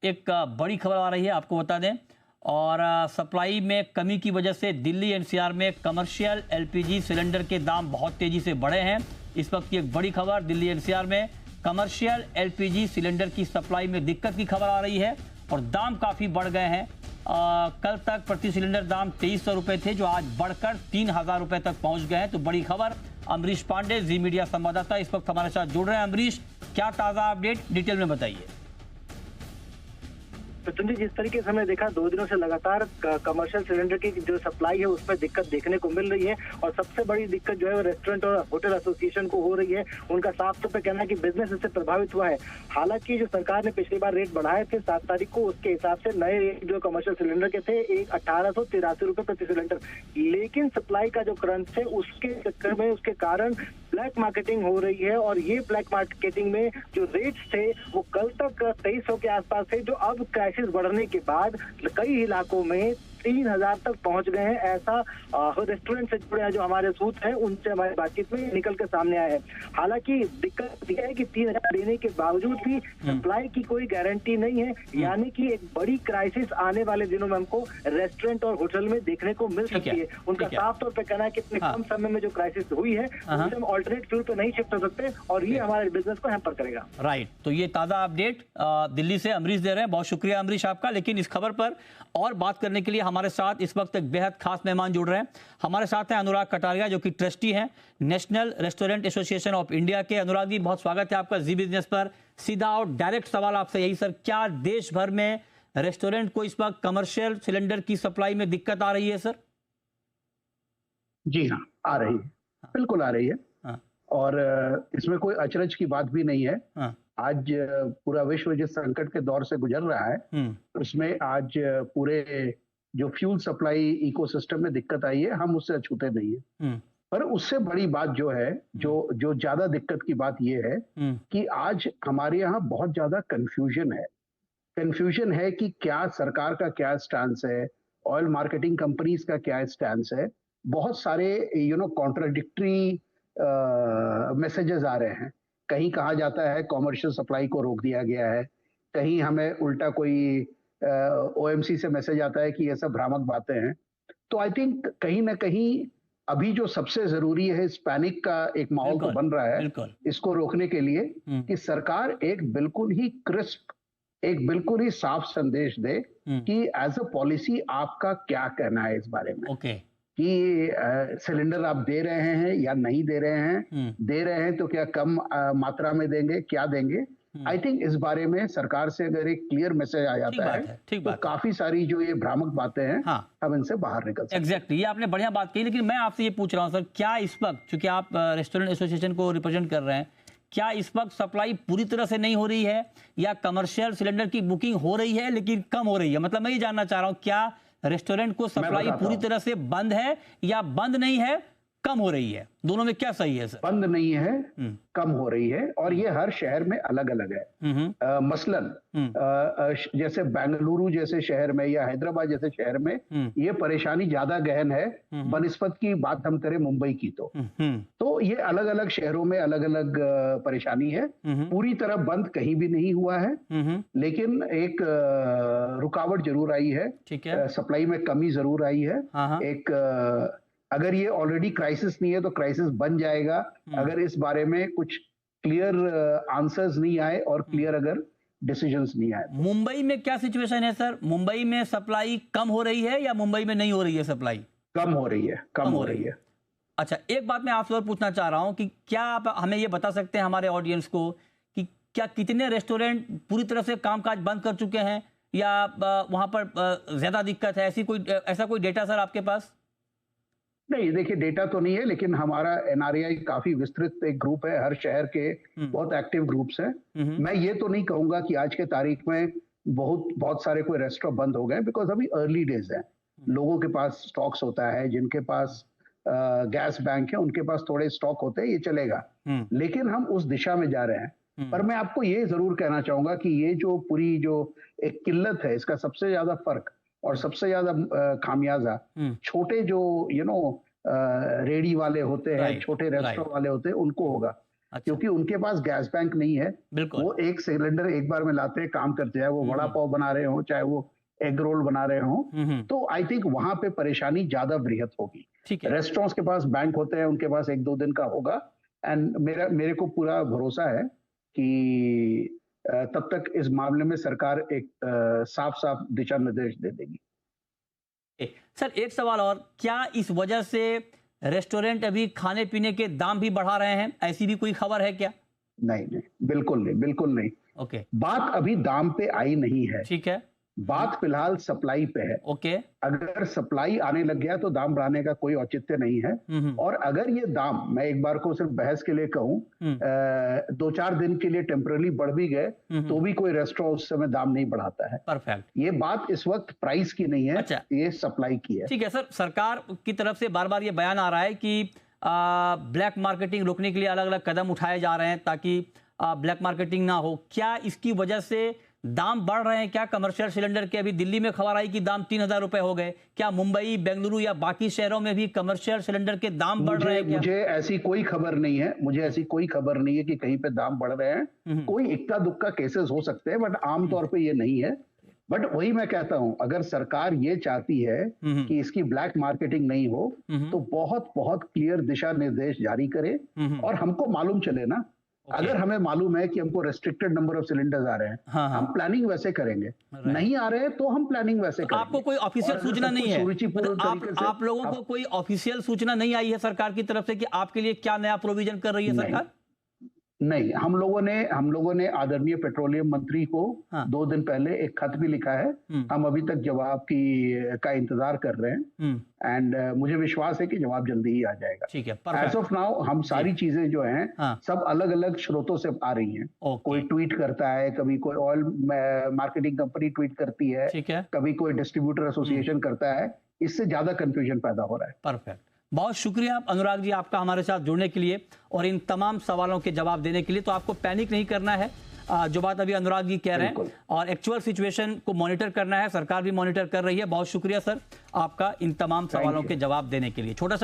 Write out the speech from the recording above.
एक बड़ी खबर आ रही है, आपको बता दें। और सप्लाई में कमी की वजह से दिल्ली एनसीआर में कमर्शियल एलपीजी सिलेंडर के दाम बहुत तेजी से बढ़े हैं। इस वक्त की एक बड़ी खबर, दिल्ली एनसीआर में कमर्शियल एलपीजी सिलेंडर की सप्लाई में दिक्कत की खबर आ रही है और दाम काफ़ी बढ़ गए हैं। कल तक प्रति सिलेंडर दाम 2300 रुपये थे, जो आज बढ़कर 3000 रुपये तक पहुंच गए हैं। तो बड़ी खबर। अमरीश पांडे, जी मीडिया संवाददाता, इस वक्त हमारे साथ जुड़ रहे हैं। अमरीश, क्या ताज़ा अपडेट, डिटेल में बताइए। तो जिस तरीके से हमने देखा 2 दिनों से लगातार कमर्शियल सिलेंडर की जो सप्लाई है उसमें दिक्कत देखने को मिल रही है और सबसे बड़ी दिक्कत जो है वो रेस्टोरेंट और होटल एसोसिएशन को हो रही है। उनका साफ तौर पर कहना है कि बिजनेस इससे प्रभावित हुआ है। हालांकि जो सरकार ने पिछली बार रेट बढ़ाए थे 7 तारीख को, उसके हिसाब से नए रेट जो कमर्शियल सिलेंडर के थे 1883 रुपए प्रति सिलेंडर, लेकिन सप्लाई का जो क्रंच है उसके चक्कर में, उसके कारण ब्लैक मार्केटिंग हो रही है। और ये ब्लैक मार्केटिंग में जो रेट्स थे वो कल तक 2300 के आसपास थे, जो अब क्राइसिस बढ़ने के बाद कई इलाकों में 3000 तक पहुंच गए हैं। ऐसा रेस्टोरेंट से जुड़े जो हमारे सूत्र हैं उनसे हमारी बातचीत में निकल के सामने आए हैं। हालांकि दिक्कत यह है कि 3000 देने के बावजूद भी सप्लाई की कोई गारंटी नहीं है, यानी कि एक बड़ी क्राइसिस आने वाले दिनों में हमको रेस्टोरेंट और होटल में देखने को मिल सकती है। उनका साफ तौर पर कहना है कि इतने कम समय में जो क्राइसिस हुई है उससे हम ऑल्टरनेट फ्यूल पे नहीं शिफ्ट हो सकते और ये हमारे बिजनेस को हैम्पर करेगा। राइट, तो ये ताज़ा अपडेट दिल्ली से अमरीश दे रहे हैं। बहुत शुक्रिया अमरीश आपका। लेकिन इस खबर पर और बात करने के लिए हमारे साथ इस वक्त एक बेहद खास मेहमान जुड़ रहे हैं। हमारे साथ हैं अनुराग कटारिया, जो कि ट्रस्टी हैं national restaurant association of India के। अनुराग जी, बहुत स्वागत है आपका जी बिजनेस पर। सीधा और डायरेक्ट सवाल आपसे यही सर, क्या देश भर में रेस्टोरेंट को इस वक्त कमर्शियल सिलेंडर की सप्लाई में दिक्कत आ रही है सर? जी हाँ, आ रही है, बिल्कुल आ रही है। हाँ। और इसमें कोई अचरज की बात भी नहीं है। हाँ। आज पूरा विश्व जिस संकट के दौर से गुजर रहा है उसमें आज पूरे जो फ्यूल सप्लाई इकोसिस्टम में दिक्कत आई है, हम उससे अछूते नहीं है। पर उससे बड़ी बात जो है, जो ज्यादा दिक्कत की बात ये है कि आज हमारे यहाँ बहुत ज्यादा कंफ्यूजन है कि क्या सरकार का क्या स्टैंस है, ऑयल मार्केटिंग कंपनीज का क्या स्टैंस है। बहुत सारे कॉन्ट्राडिक्टरी मैसेजेस आ रहे हैं। कहीं कहा जाता है कॉमर्शियल सप्लाई को रोक दिया गया है, कहीं हमें उल्टा कोई ओएमसी से मैसेज आता है कि ये सब भ्रामक बातें हैं। तो आई थिंक कहीं ना कहीं अभी जो सबसे जरूरी है, इस पैनिक का एक माहौल तो बन रहा है इसको रोकने के लिए कि सरकार एक बिल्कुल ही क्रिस्प, एक बिल्कुल ही साफ संदेश दे कि एज अ पॉलिसी आपका क्या कहना है इस बारे में। कि सिलेंडर आप दे रहे हैं या नहीं दे रहे हैं, दे रहे हैं तो क्या कम मात्रा में देंगे, क्या देंगे। आई थिंक इस बारे में सरकार से अगर एक क्लियर मैसेज आ जाता है तो काफी सारी जो ये भ्रामक बातें हैं हम इनसे बाहर निकल सकते हैं। एग्जैक्टली, ये आपने बढ़िया बात कही। लेकिन मैं आपसे ये पूछ रहा हूँ सर, क्या इस वक्त, चूंकि आप रेस्टोरेंट एसोसिएशन को रिप्रेजेंट कर रहे हैं, क्या इस वक्त सप्लाई पूरी तरह से नहीं हो रही है या कमर्शियल सिलेंडर की बुकिंग हो रही है लेकिन कम हो रही है? मतलब मैं ये जानना चाह रहा हूँ, क्या रेस्टोरेंट को सप्लाई पूरी तरह से बंद है या बंद नहीं है, कम हो रही है? दोनों में क्या सही है सर? बंद नहीं है, कम हो रही है और ये हर शहर में अलग अलग है। मसलन जैसे बेंगलुरु जैसे शहर में या हैदराबाद जैसे शहर में ये परेशानी ज्यादा गहन है बनिस्बत की बात हम करें मुंबई की। तो ये अलग अलग शहरों में अलग अलग परेशानी है। पूरी तरह बंद कहीं भी नहीं हुआ है, लेकिन एक रुकावट जरूर आई है, सप्लाई में कमी जरूर आई है। एक अगर ये ऑलरेडी क्राइसिस नहीं है तो क्राइसिस बन जाएगा अगर इस बारे में कुछ क्लियर आंसर्स नहीं आए और क्लियर अगर डिसीजंस नहीं आए। मुंबई में क्या सिचुएशन है सर? मुंबई में सप्लाई कम हो रही है या मुंबई में नहीं हो रही है सप्लाई? कम हो रही है, कम हो रही है। अच्छा, एक बात मैं आपसे और पूछना चाह रहा हूं कि क्या आप हमें ये बता सकते हैं हमारे ऑडियंस को कि क्या कितने रेस्टोरेंट पूरी तरह से कामकाज बंद कर चुके हैं या वहां पर ज्यादा दिक्कत है? ऐसा कोई डेटा सर आपके पास? नहीं, देखिए डेटा तो नहीं है, लेकिन हमारा एनआरआई काफी विस्तृत एक ग्रुप है, हर शहर के बहुत एक्टिव ग्रुप्स हैं। मैं ये तो नहीं कहूंगा कि आज के तारीख में बहुत सारे कोई रेस्टोरेंट बंद हो गए, बिकॉज अभी अर्ली डेज है। लोगों के पास स्टॉक्स होता है, जिनके पास गैस बैंक है उनके पास थोड़े स्टॉक होते हैं, ये चलेगा। लेकिन हम उस दिशा में जा रहे हैं। पर मैं आपको ये जरूर कहना चाहूंगा कि ये जो पूरी जो एक किल्लत है, इसका सबसे ज्यादा फर्क और सबसे ज्यादा खामियाजा छोटे जो रेडी वाले होते हैं, छोटे रेस्टोरेंट वाले होते हैं, उनको होगा। अच्छा। क्योंकि उनके पास गैस बैंक नहीं है। बिल्कुल। वो एक सिलेंडर एक बार में लाते हैं, काम करते हैं, वो वड़ा पाव बना रहे हो, चाहे वो एग रोल बना रहे हो, तो आई थिंक वहां पे परेशानी ज्यादा बृहत होगी। ठीक है। रेस्टोरेंट्स के पास बैंक होते हैं, उनके पास 1-2 दिन का होगा, एंड मेरे को पूरा भरोसा है कि तब तक इस मामले में सरकार एक साफ-साफ दिशा निर्देश दे देगी। सर एक सवाल और, क्या इस वजह से रेस्टोरेंट अभी खाने पीने के दाम भी बढ़ा रहे हैं? ऐसी भी कोई खबर है क्या? नहीं, बिल्कुल नहीं, बिल्कुल नहीं। ओके। बात अभी दाम पे आई नहीं है, ठीक है। बात फिलहाल सप्लाई पे है। ओके। अगर सप्लाई आने लग गया तो दाम बढ़ाने का कोई औचित्य नहीं है। और अगर ये दाम, मैं एक बार को सिर्फ बहस के लिए कहूं, 2-4 दिन के लिए टेम्पररी बढ़ भी गए तो भी कोई रेस्टोरेंट उस समय दाम नहीं बढ़ाता है। परफेक्ट। ये बात इस वक्त प्राइस की नहीं है। अच्छा। ये सप्लाई की है। ठीक है सर, सरकार की तरफ से बार बार ये बयान आ रहा है कि ब्लैक मार्केटिंग रोकने के लिए अलग अलग कदम उठाए जा रहे हैं ताकि ब्लैक मार्केटिंग ना हो। क्या इसकी वजह से दाम बढ़ रहे हैं? क्या कमर्शियल सिलेंडर के, अभी दिल्ली में खबर आई कि दाम 3000 रुपए हो गए, क्या मुंबई, बेंगलुरु या बाकी शहरों में भी कमर्शियल सिलेंडर के दाम बढ़ रहे हैं क्या? मुझे ऐसी कोई खबर नहीं है, मुझे ऐसी कोई खबर नहीं है कि कहीं पे दाम बढ़ रहे हैं। कोई इक्का दुक्का केसेस हो सकते हैं, बट आमतौर पे ये नहीं है। बट वही मैं कहता हूं, अगर सरकार ये चाहती है कि इसकी ब्लैक मार्केटिंग नहीं हो, तो बहुत बहुत क्लियर दिशा निर्देश जारी करे और हमको मालूम चले ना। अगर हमें मालूम है कि हमको रेस्ट्रिक्टेड नंबर ऑफ सिलेंडर्स आ रहे हैं, हम प्लानिंग वैसे करेंगे। नहीं आ रहे हैं तो हम प्लानिंग वैसे करेंगे। आपको कोई ऑफिशियल सूचना नहीं है? मतलब आप लोगों को कोई ऑफिशियल सूचना नहीं आई है सरकार की तरफ से कि आपके लिए क्या नया प्रोविजन कर रही है सरकार? नहीं, हम लोगों ने आदरणीय पेट्रोलियम मंत्री को 2 दिन पहले एक खत भी लिखा है। हम अभी तक जवाब का इंतजार कर रहे हैं, एंड मुझे विश्वास है कि जवाब जल्दी ही आ जाएगा। ठीक है। एज ऑफ नाउ हम सारी चीजें जो हैं सब अलग अलग स्रोतों से आ रही हैं। कोई ट्वीट करता है, कभी कोई ऑयल मार्केटिंग कंपनी ट्वीट करती है, कभी कोई डिस्ट्रीब्यूटर एसोसिएशन करता है। इससे ज्यादा कंफ्यूजन पैदा हो रहा है। परफेक्ट। बहुत शुक्रिया अनुराग जी आपका हमारे साथ जुड़ने के लिए और इन तमाम सवालों के जवाब देने के लिए। तो आपको पैनिक नहीं करना है, जो बात अभी अनुराग जी कह रहे हैं, और एक्चुअल सिचुएशन को मॉनिटर करना है, सरकार भी मॉनिटर कर रही है। बहुत शुक्रिया सर आपका इन तमाम सवालों के जवाब देने के लिए। छोटा सा